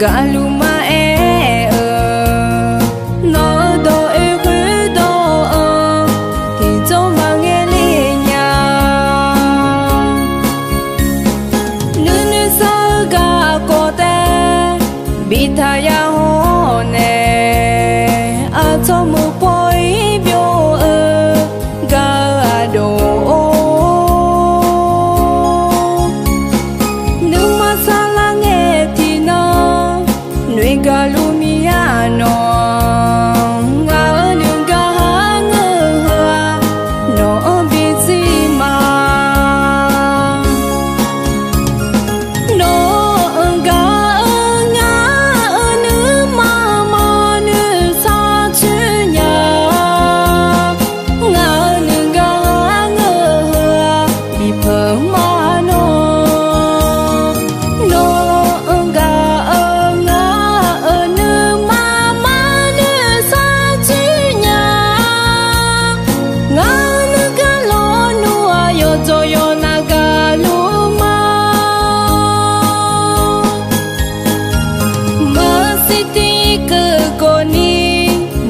galuma nó đôi khứ đô thì cho mà nghe lì nhà nữ nữ sơ gà cô tê bị thay hô nè cho một bối biểu gà đồ nữ mà xa la nghe thì nó nuôi gà lumia nó ngã nương gà ngơ hoa nó biết gì mà nó gà ngã nữ mà nữ xa chứ nhà ngã nương gà ngơ hoa bị phở mà nó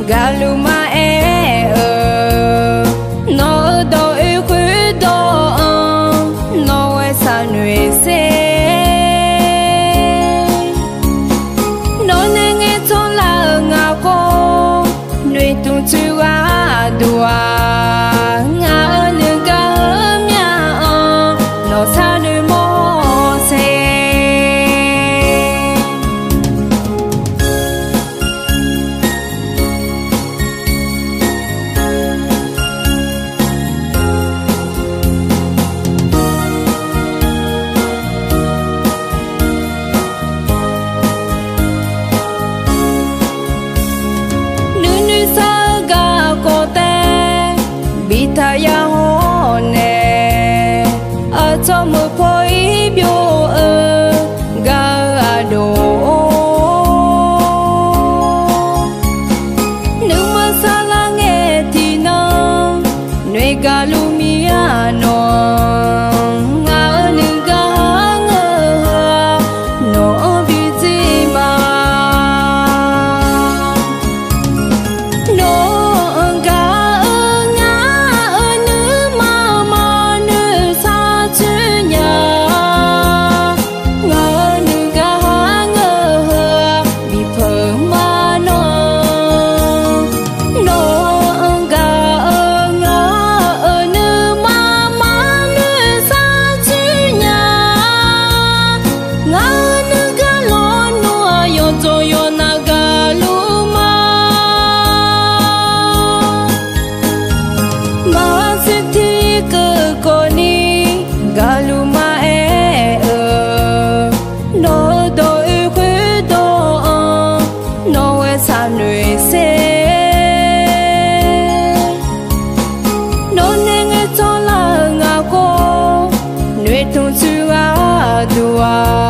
galuma nó đôi khứ đô nó ai sao nuôi xe nó nên nghe cho là ngà cô nuôi tung chữ đùa ngà nương gà nhà nó sao nuôi mô xe bị thay hô nè cho một bối biểu gà đồ nếu mà xa la nghe thì nó nuôi gà lumia nó ngã nương gà ngơ hoa nó biết gì mà nó galuma nó đôi khứ đô nó ai sao nuôi xe nó nên nghe cho là ngà cô nuôi tung chữ đùa